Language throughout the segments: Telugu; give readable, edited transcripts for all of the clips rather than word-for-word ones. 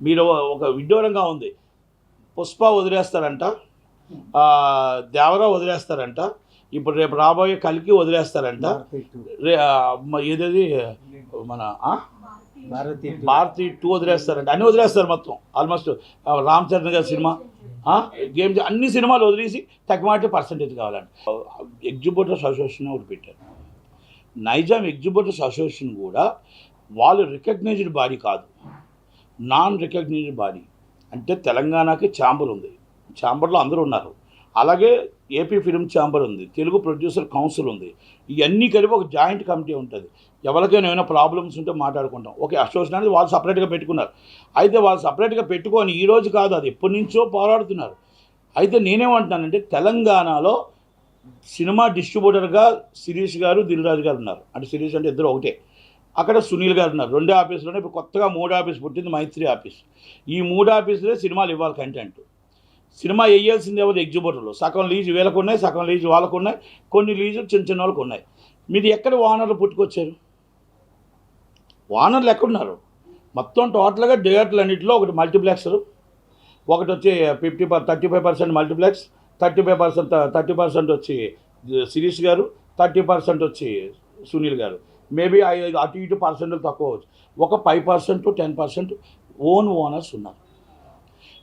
మీరు ఒక విడ్డూరంగా ఉంది. పుష్ప వదిలేస్తారంట, దేవరా వదిలేస్తారంట, ఇప్పుడు రేపు రాబోయే కల్కి వదిలేస్తారంట, ఏదేది మన భారతి 2 వదిలేస్తారంట, అన్నీ వదిలేస్తారు మొత్తం. ఆల్మోస్ట్ రామ్ చరణ్ గారి సినిమా, గేమ్, అన్ని సినిమాలు వదిలేసి తక్కువ పర్సంటేజ్ కావాలంట. ఎగ్జిబిటర్స్ అసోసియేషన్ ఒకటి పెట్టారు. నైజాం ఎగ్జిబిటర్స్ అసోసియేషన్ కూడా వాళ్ళు రికగ్నైజ్డ్ బాడీ కాదు, నాన్ రికగ్నైజ్డ్ బాడీ. అంటే తెలంగాణకి ఛాంబర్ ఉంది, ఛాంబర్లో అందరూ ఉన్నారు. అలాగే ఏపీ ఫిల్మ్ ఛాంబర్ ఉంది, తెలుగు ప్రొడ్యూసర్ కౌన్సిల్ ఉంది. ఇవన్నీ కలిపి ఒక జాయింట్ కమిటీ ఉంటుంది. ఎవరికైనా ఏమైనా ప్రాబ్లమ్స్ ఉంటే మాట్లాడుకుంటాం. ఓకే, అసోసియేషన్ అనేది వాళ్ళు సపరేట్గా పెట్టుకున్నారు. అయితే వాళ్ళు సపరేట్గా పెట్టుకొని ఈరోజు కాదు, అది ఎప్పటి నుంచో పోరాడుతున్నారు. అయితే నేనేమంటున్నానంటే తెలంగాణలో సినిమా డిస్ట్రిబ్యూటర్గా శిరీష్ గారు, దిల్ రాజు గారు ఉన్నారు. అంటే శిరీష్ అంటే ఇద్దరు ఒకటే. అక్కడ సునీల్ గారు ఉన్నారు. 2 ఆఫీసులోనే ఇప్పుడు కొత్తగా 3 ఆఫీస్ పుట్టింది, మైత్రి ఆఫీస్. ఈ 3 ఆఫీసులే సినిమాలు ఇవ్వాలి. కంటెంట్ సినిమా వేయాల్సింది ఎవరు? ఎగ్జిబిటర్లు. సగం లీజు వీళ్ళకు ఉన్నాయి, సగం లీజు వాళ్ళకు ఉన్నాయి, కొన్ని లీజులు చిన్న చిన్న వాళ్ళకు ఉన్నాయి. మీరు ఎక్కడ ఓనర్లు పుట్టుకొచ్చారు? ఓనర్లు ఎక్కడున్నారు? మొత్తం టోటల్గా థియేటర్లు అన్నింటిలో ఒకటి మల్టీప్లెక్స్లు, ఒకటి వచ్చి 35% మల్టీప్లెక్స్, 30% వచ్చి శిరీష్ గారు, 30% వచ్చి సునీల్ గారు. మేబీ అటు ఇటు పర్సెంట్లు తక్కువ అవచ్చు. ఒక 5% 10% ఓనర్స్ ఉన్నారు.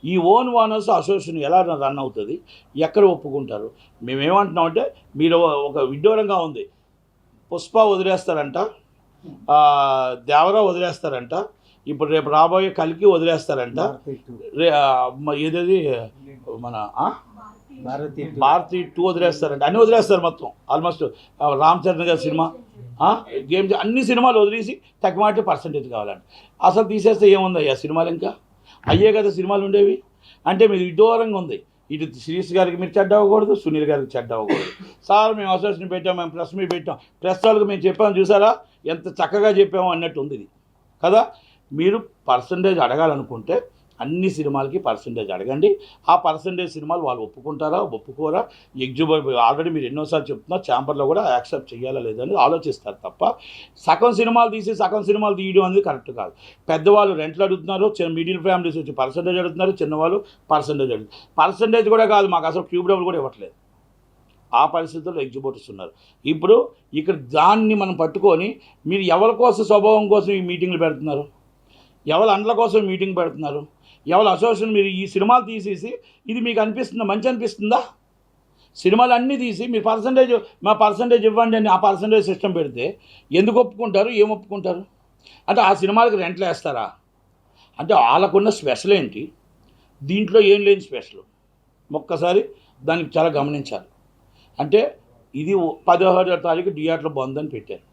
ఈ ఓనర్స్ అసోసియేషన్ ఎలా రన్ అవుతుంది? ఎక్కడ ఒప్పుకుంటారు? మేమేమంటున్నామంటే మీరు ఒక విడ్డూరంగా ఉంది. పుష్ప వదిలేస్తారంట, దేవరా వదిలేస్తారంట, ఇప్పుడు రేపు రాబోయే కల్కి వదిలేస్తారంట, ఏదేది మన భారతి 2 వదిలేస్తారంట, అన్నీ వదిలేస్తారు మొత్తం. ఆల్మోస్ట్ రామ్ చరణ్ గారి సినిమా, గేమ్, అన్ని సినిమాలు వదిలేసి తక్కువ పర్సంటేజ్ కావాలంట. అసలు తీసేస్తే ఏముంది అయ్యా? సినిమాలు ఇంకా అయ్యే కదా సినిమాలు ఉండేవి. అంటే మీరు విడ్డూరంగా ఉంది. ఇటు శిరీష్ గారికి మీరు చెడ్డ అవ్వకూడదు, సునీల్ గారికి చెడ్డ అవ్వకూడదు. సార్ మేము అసోసియేషన్ పెట్టాం, మేము ప్రెస్ మీట్ పెట్టాం, ప్రెస్ వాళ్ళకి మేము చెప్పాము, చూసారా ఎంత చక్కగా చెప్పాము అన్నట్టు ఉంది ఇది కదా. మీరు పర్సంటేజ్ అడగాలనుకుంటే అన్ని సినిమాలకి పర్సంటేజ్ అడగండి. ఆ పర్సంటేజ్ సినిమాలు వాళ్ళు ఒప్పుకుంటారా ఒప్పుకోరా? ఎగ్జిబిట్ ఆల్రెడీ మీరు ఎన్నోసార్లు చెప్తున్నా, ఛాంబర్లో కూడా యాక్సెప్ట్ చేయాలా లేదని ఆలోచిస్తారు తప్ప సగం సినిమాలు తీసి సగం సినిమాలు తీయడం అనేది కరెక్ట్ కాదు. పెద్దవాళ్ళు రెంట్లు అడుగుతున్నారు, మిడిల్ ఫ్యామిలీస్ వచ్చి పర్సంటేజ్ అడుగుతున్నారు, చిన్నవాళ్ళు పర్సంటేజ్ అడుగుతున్నారు. పర్సంటేజ్ కూడా కాదు, మాకు అసలు క్యూబ్ డబ్బులు కూడా ఇవ్వట్లేదు. ఆ పరిస్థితుల్లో ఎగ్జిబిటర్స్ ఉన్నారు. ఇప్పుడు ఇక్కడ దాన్ని మనం పట్టుకొని మీరు ఎవరి కోసం, స్వభావం కోసం ఈ మీటింగ్లు పెడుతున్నారు, ఎవరి అండ్ల కోసం మీటింగ్ పెడుతున్నారు, ఎవరి అసోసియేషన్. మీరు ఈ సినిమాలు తీసేసి ఇది మీకు అనిపిస్తుందా? మంచి అనిపిస్తుందా? సినిమాలు అన్నీ తీసి మీరు మా పర్సంటేజ్ ఇవ్వండి అని ఆ పర్సంటేజ్ సిస్టమ్ పెడితే ఎందుకు ఒప్పుకుంటారు? ఏం ఒప్పుకుంటారు? అంటే ఆ సినిమాలకు రెంట్లు వేస్తారా? అంటే వాళ్ళకున్న స్పెషల్ ఏంటి? దీంట్లో ఏం లేని స్పెషల్ ఒక్కసారి దానికి చాలా గమనించాలి. అంటే ఇది 16వ తారీఖు థియేటర్లు బంద్ అని పెట్టారు.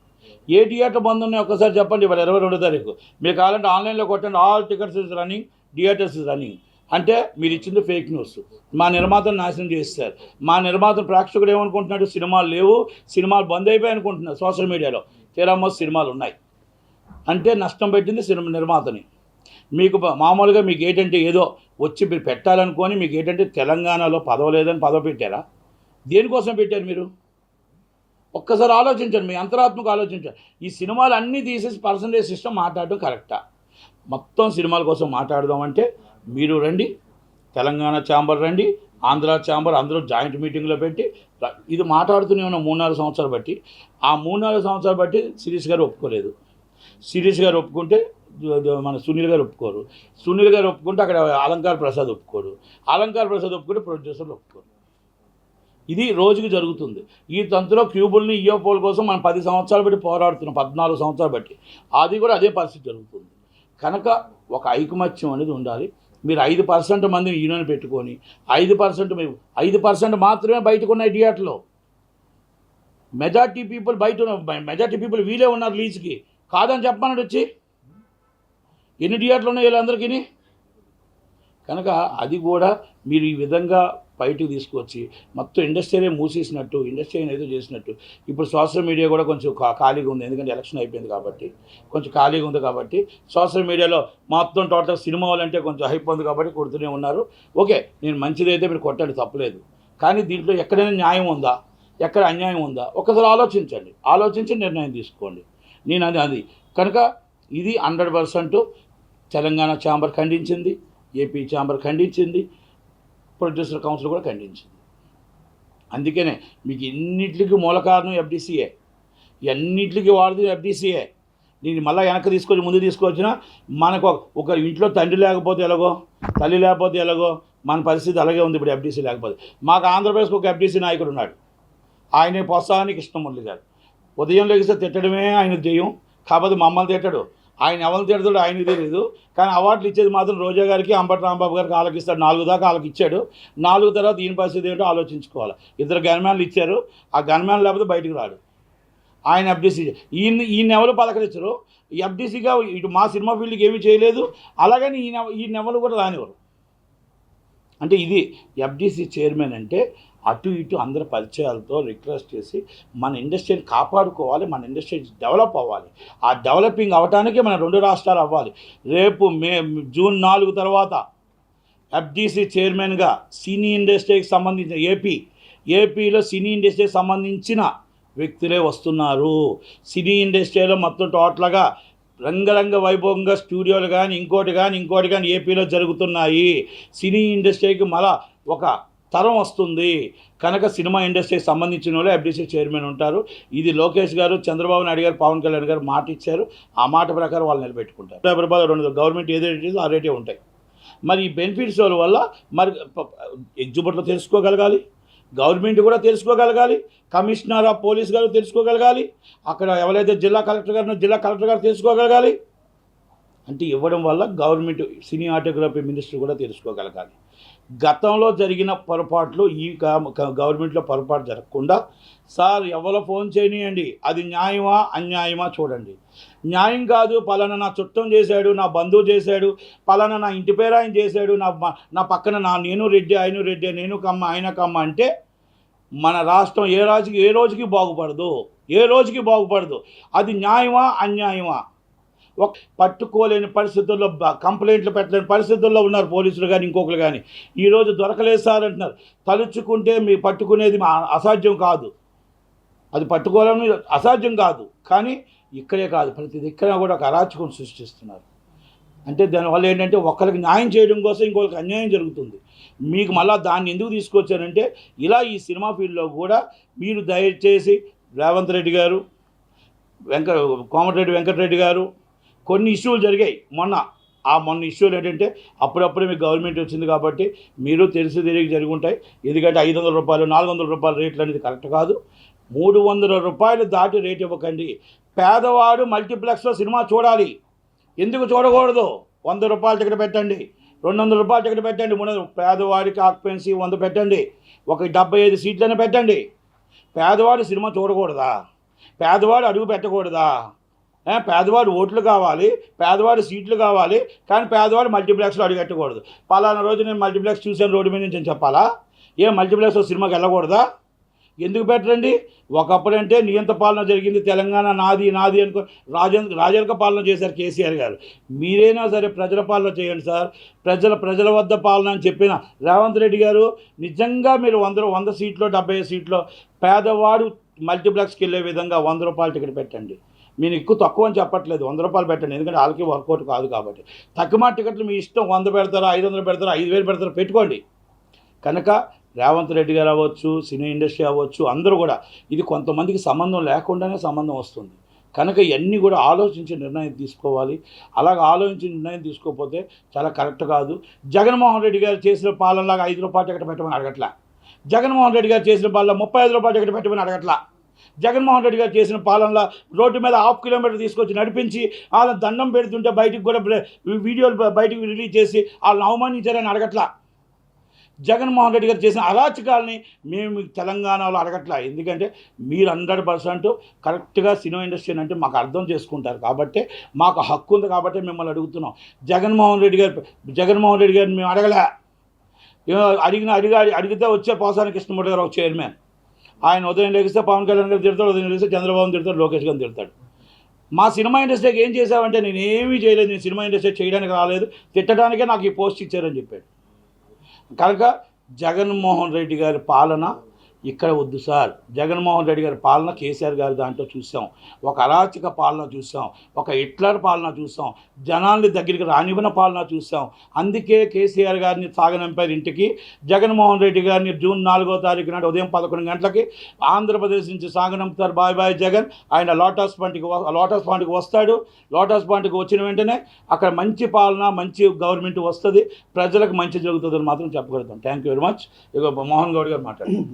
ఏ థియేటర్ బంద్ ఉన్నాయి ఒక్కసారి చెప్పండి. ఇవాళ 22వ తారీఖు. మీరు కావాలంటే ఆన్లైన్లో కొట్టండి, all tickets is running, theatres is running. అంటే మీరు ఇచ్చింది ఫేక్ న్యూస్. మా నిర్మాతను నాశనం చేస్తారు. మా నిర్మాత ప్రేక్షకుడు ఏమనుకుంటున్నాడు? సినిమాలు లేవు, సినిమాలు బంద్ అయిపోయి అనుకుంటున్నారు సోషల్ మీడియాలో. తీరామో సినిమాలు ఉన్నాయి అంటే నష్టం పెట్టింది సినిమా నిర్మాతని. మీకు మామూలుగా మీకు ఏంటంటే ఏదో వచ్చి మీరు పెట్టాలనుకొని మీకు ఏంటంటే తెలంగాణలో పదవి లేదని పదవి పెట్టారా? దేనికోసం పెట్టారు మీరు? ఒక్కసారి ఆలోచించండి, మీ అంతరాత్మకు ఆలోచించండి. ఈ సినిమాలు అన్నీ తీసేసి పర్సంటేజ్ సిస్టమ్ మాట్లాడడం కరెక్టా? మొత్తం సినిమాల కోసం మాట్లాడదామంటే మీరు రండి, తెలంగాణ ఛాంబర్ రండి, ఆంధ్ర ఛాంబర్, అందరూ జాయింట్ మీటింగ్లో పెట్టి ఇది మాట్లాడుతూనే ఉన్న 3-4 సంవత్సరాలు బట్టి. ఆ 3-4 సంవత్సరాలు బట్టి శిరీష్ గారు ఒప్పుకోలేదు. శిరీష్ గారు ఒప్పుకుంటే మన సునీల్ గారు ఒప్పుకోరు. సునీల్ గారు ఒప్పుకుంటే అక్కడ అలంకార్ ప్రసాద్ ఒప్పుకోరు. అలంకార్ ప్రసాద్ ఒప్పుకుంటే ప్రొడ్యూసర్లు ఒప్పుకోరు. ఇది రోజుకి జరుగుతుంది. ఈ తంతులో క్యూబుల్ని ఈయోపోల కోసం మనం 10 సంవత్సరాలు బట్టి పోరాడుతున్నాం, 14 సంవత్సరాలు బట్టి. అది కూడా అదే పరిస్థితి జరుగుతుంది. కనుక ఒక ఐకమత్యం అనేది ఉండాలి. మీరు 5% మందిని యూనియన్ పెట్టుకొని 5% మాత్రమే బయటకు ఉన్నాయి థియేటర్లో. మెజార్టీ పీపుల్ వీళ్ళే ఉన్నారు లీజ్కి. కాదని చెప్పమన్నాడు వచ్చి. ఎన్ని థియేటర్లు ఉన్నాయి వీళ్ళందరికీ? కనుక అది కూడా మీరు ఈ విధంగా బయటకు తీసుకొచ్చి మొత్తం ఇండస్ట్రీనే మూసేసినట్టు, ఇండస్ట్రీ ఏదో చేసినట్టు. ఇప్పుడు సోషల్ మీడియా కూడా కొంచెం ఖాళీగా ఉంది, ఎందుకంటే ఎలక్షన్ అయిపోయింది కాబట్టి కొంచెం ఖాళీగా ఉంది. కాబట్టి సోషల్ మీడియాలో మొత్తం టోటల్ సినిమా వాళ్ళంటే కొంచెం హైప్ ఉంది కాబట్టి కొడుతూనే ఉన్నారు. ఓకే, నేను మంచిదైతే మీరు కొట్టండి, తప్పలేదు. కానీ దీంట్లో ఎక్కడైనా న్యాయం ఉందా, ఎక్కడ అన్యాయం ఉందా? ఒక్కసారి ఆలోచించండి, ఆలోచించి నిర్ణయం తీసుకోండి. నేను అది కనుక ఇది 100% తెలంగాణ ఛాంబర్ ఖండించింది, ఏపీ ఛాంబర్ ఖండించింది, ప్రొడ్యూసర్ కౌన్సిల్ కూడా ఖండించింది. అందుకనే మీకు ఎన్నిటికి మూల కారణం ఎఫ్డీసీఏ, ఎన్నిటికి వాడుతుంది ఎఫ్డీసీఏ. దీన్ని మళ్ళీ వెనక్కి తీసుకొచ్చి ముందు తీసుకొచ్చినా మనకు ఒక ఇంట్లో తండ్రి లేకపోతే ఎలాగో, తల్లి లేకపోతే ఎలాగో మన పరిస్థితి అలాగే ఉంది ఇప్పుడు ఎఫ్డీసీ లేకపోతే. మాకు ఆంధ్రప్రదేశ్కి ఒక ఎఫ్డీసీ నాయకుడు ఉన్నాడు, ఆయనే పొత్సాని కృష్ణమురళి గారు. ఉదయం లెగిస్తే తిట్టడమే ఆయన ధ్యేయం, కాకపోతే మమ్మల్ని తిట్టడు. ఆయన ఎవరిని తిడతాడు ఆయనకి తెలియదు, కానీ అవార్డులు ఇచ్చేది మాత్రం రోజా గారికి, అంబటి రాంబాబు గారికి వాళ్ళకి ఇస్తాడు. 4 దాకా వాళ్ళకి ఇచ్చాడు. 4 తర్వాత ఈయన పరిస్థితి ఏంటో ఆలోచించుకోవాలి. 2 గన్మ్యాన్లు ఇచ్చారు, ఆ గన్మ్యాన్ లేకపోతే బయటకు రాడు. ఆయన ఎఫ్డీసీ ఈయన ఎవరు పలకరించరు. ఎఫ్డీసీగా ఇటు మా సినిమా ఫీల్డ్కి ఏమీ చేయలేదు, అలాగని ఈయన ఎవరు కూడా రానివ్వరు. అంటే ఇది ఎఫ్డీసీ చైర్మన్ అంటే అటు ఇటు అందరి పరిచయాలతో రిక్వెస్ట్ చేసి మన ఇండస్ట్రీని కాపాడుకోవాలి, మన ఇండస్ట్రీ డెవలప్ అవ్వాలి. ఆ డెవలపింగ్ అవ్వటానికి మన 2 రాష్ట్రాలు అవ్వాలి. రేపు జూన్ 4 తర్వాత ఎఫ్డీసీ చైర్మన్గా సినీ ఇండస్ట్రీకి సంబంధించిన ఏపీలో సినీ ఇండస్ట్రీకి సంబంధించిన వ్యక్తులే వస్తున్నారు. సినీ ఇండస్ట్రీలో మొత్తం టోటల్గా రంగరంగ వైభవంగా స్టూడియోలు కానీ ఇంకోటి కానీ ఏపీలో జరుగుతున్నాయి. సినీ ఇండస్ట్రీకి మళ్ళా ఒక తరం వస్తుంది కనుక సినిమా ఇండస్ట్రీకి సంబంధించిన వాళ్ళు ఎఫ్డీసీ చైర్మన్ ఉంటారు. ఇది లోకేష్ గారు, చంద్రబాబు నాయుడు గారు, పవన్ కళ్యాణ్ గారు మాట ఇచ్చారు. ఆ మాట ప్రకారం వాళ్ళు నిలబెట్టుకుంటారు. రూపాయలు గవర్నమెంట్ ఏదైతే ఆ రేటే ఉంటాయి. మరి ఈ బెనిఫిట్స్ వల్ల మరి ఎగ్జిబిట్లో తెలుసుకోగలగాలి, గవర్నమెంట్ కూడా తెలుసుకోగలగాలి, కమిషనర్ ఆఫ్ పోలీస్ గారు తెలుసుకోగలగాలి, అక్కడ ఎవరైతే జిల్లా కలెక్టర్ గారు తెలుసుకోగలగాలి. అంటే ఇవ్వడం వల్ల గవర్నమెంట్ సినిమాటోగ్రఫీ మినిస్టర్ కూడా తెలుసుకోగలగాలి. గతంలో జరిగిన పొరపాట్లు ఈ గవర్నమెంట్లో పొరపాటు జరగకుండా సార్ ఎవరో ఫోన్ చేయనియండి, అది న్యాయమా అన్యాయమా చూడండి. న్యాయం కాదు, పలానా నా చుట్టం చేశాడు, నా బంధువు చేశాడు, పలానా నా ఇంటి పేరు ఆయన చేశాడు, నా పక్కన నేను రెడ్డి ఆయన రెడ్డి, నేను కమ్మ ఆయన కమ్మ అంటే మన రాష్ట్రం ఏ రోజుకి బాగుపడదు. అది న్యాయమా అన్యాయమా? పట్టుకోలేని పరిస్థితుల్లో, కంప్లైంట్లు పెట్టలేని పరిస్థితుల్లో ఉన్నారు పోలీసులు కానీ ఇంకొకరు కానీ. ఈరోజు దొరకలేదు సార్ అంటున్నారు. తలుచుకుంటే మీ పట్టుకునేది అసాధ్యం కాదు, అది పట్టుకోవాలని అసాధ్యం కాదు. కానీ ఇక్కడే కాదు, ప్రతి దిక్కున కూడా ఒక అరాచకం సృష్టిస్తున్నారు. అంటే దానివల్ల ఏంటంటే ఒకరికి న్యాయం చేయడం కోసం ఇంకొకరికి అన్యాయం జరుగుతుంది. మీకు మళ్ళీ దాన్ని ఎందుకు తీసుకొచ్చారంటే ఇలా ఈ సినిమా ఫీల్డ్లో కూడా మీరు దయచేసి రేవంత్ రెడ్డి గారు, కోమటిరెడ్డి వెంకటరెడ్డి గారు కొన్ని ఇష్యూలు జరిగాయి మొన్న ఇష్యూలు ఏంటంటే అప్పుడప్పుడే మీకు గవర్నమెంట్ వచ్చింది కాబట్టి మీరు తెలిసి జరిగి ఉంటాయి. ఎందుకంటే 500 రూపాయలు 400 రూపాయల రేట్లు అనేది కరెక్ట్ కాదు. 300 రూపాయలు దాటి రేట్ ఇవ్వకండి. పేదవాడు మల్టీప్లెక్స్లో సినిమా చూడాలి. ఎందుకు చూడకూడదు? 100 రూపాయల టికెట్ పెట్టండి, 200 రూపాయల టికెట్ పెట్టండి, 300. పేదవాడికి ఆక్యుపెన్సీ 100 పెట్టండి, ఒక 75 సీట్లనే పెట్టండి. పేదవాడు సినిమా చూడకూడదా? పేదవాడు అడుగు పెట్టకూడదా? పేదవాడు ఓట్లు కావాలి, పేదవాడు సీట్లు కావాలి, కానీ పేదవాడు మల్టీప్లెక్స్లో అడుగెట్టకూడదు. పలానా రోజు నేను మల్టీప్లెక్స్ చూసాను రోడ్డు మీద నుంచి అని చెప్పాలా? మల్టీప్లెక్స్లో సినిమాకి వెళ్ళకూడదా? ఎందుకు పెట్టరండి? ఒకప్పుడంటే నియంత పాలన జరిగింది, తెలంగాణ నాది అనుకో రాజరిక పాలన చేశారు కేసీఆర్ గారు. మీరైనా సరే ప్రజల పాలన చేయండి సార్, ప్రజల వద్ద పాలన అని చెప్పిన రేవంత్ రెడ్డి గారు నిజంగా మీరు 100 సీట్లో 75 సీట్లో పేదవాడు మల్టీప్లెక్స్కి వెళ్ళే విధంగా 100 రూపాయల టికెట్ పెట్టండి. మీరు ఎక్కువ తక్కువ అని చెప్పట్లేదు, 100 రూపాయలు పెట్టండి, ఎందుకంటే వాళ్ళకి వర్కౌట్ కాదు కాబట్టి. తక్కువ టికెట్లు మీ ఇష్టం, 100 పెడతారా, 500 పెడతారా, 5000 పెడతారా, పెట్టుకోండి. కనుక రేవంత్ రెడ్డి గారు అవ్వచ్చు, సినీ ఇండస్ట్రీ అవ్వచ్చు, అందరూ కూడా ఇది కొంతమందికి సంబంధం లేకుండానే సంబంధం వస్తుంది. కనుక ఇవన్నీ కూడా ఆలోచించి నిర్ణయం తీసుకోవాలి. అలాగ ఆలోచించి నిర్ణయం తీసుకోకపోతే చాలా కరెక్ట్ కాదు. జగన్మోహన్ రెడ్డి గారు చేసిన పాలనలాగా 5 రూపాయల టికెట్ పెట్టమని అడగట్లా. జగన్మోహన్ రెడ్డి గారు చేసిన పాలన 35 రూపాయల టికెట్ పెట్టమని అడగట్లా. జగన్మోహన్ రెడ్డి గారు చేసిన పాలనలో రోడ్డు మీద 1/2 కిలోమీటర్ తీసుకొచ్చి నడిపించి వాళ్ళ దండం పెడుతుంటే బయటికి కూడా వీడియోలు బయటికి రిలీజ్ చేసి వాళ్ళని అవమానించారని అడగట్లా. జగన్మోహన్ రెడ్డి గారు చేసిన అరాచకాలని మేము తెలంగాణలో అడగట్లా. ఎందుకంటే మీరు 100% కరెక్ట్గా సినిమా ఇండస్ట్రీ అంటే మాకు అర్థం చేసుకుంటారు కాబట్టి, మాకు హక్కు ఉంది కాబట్టి మిమ్మల్ని అడుగుతున్నాం. జగన్మోహన్ రెడ్డి గారిని మేము అడగలే. అడిగితే వచ్చే పోసాని కృష్ణమూర్తి గారు ఒక చైర్మన్. ఆయన ఉదయం లేగిస్తే పవన్ కళ్యాణ్ గారు తిడతాడు, ఉదయం లేగిస్తే చంద్రబాబు తిడతాడు, లోకేష్ గారిని తిడతాడు. మా సినిమా ఇండస్ట్రీకి ఏం చేశావంటే నేనేమీ చేయలేదు, నేను సినిమా ఇండస్ట్రీ చేయడానికి రాలేదు, తిట్టడానికే నాకు ఈ పోస్ట్ ఇచ్చారని చెప్పాడు. కనుక జగన్మోహన్ రెడ్డి గారి పాలన ఇక్కడ వద్దు సార్. జగన్మోహన్ రెడ్డి గారి పాలన, కేసీఆర్ గారి దాంట్లో చూసాం. ఒక అరాచక పాలన చూసాం, ఒక హిట్లర్ పాలన చూసాం, జనాల్ని దగ్గరికి రానివ్వన పాలన చూసాం. అందుకే కేసీఆర్ గారిని సాగనంపారు ఇంటికి. జగన్మోహన్ రెడ్డి గారిని జూన్ 4వ తారీఖు నాడు ఉదయం 11 గంటలకి ఆంధ్రప్రదేశ్ నుంచి సాగనంపుతారు. Bye bye Jagan. ఆయన లోటస్ పాయింట్కి వస్తాడు. లోటస్ పాయింట్కి వచ్చిన వెంటనే అక్కడ మంచి పాలన, మంచి గవర్నమెంట్ వస్తుంది, ప్రజలకు మంచి జరుగుతుందని మాత్రం చెప్పగలుగుతాం. Thank you very much. ఇక మోహన్ గౌడ్ గారు మాట్లాడారు.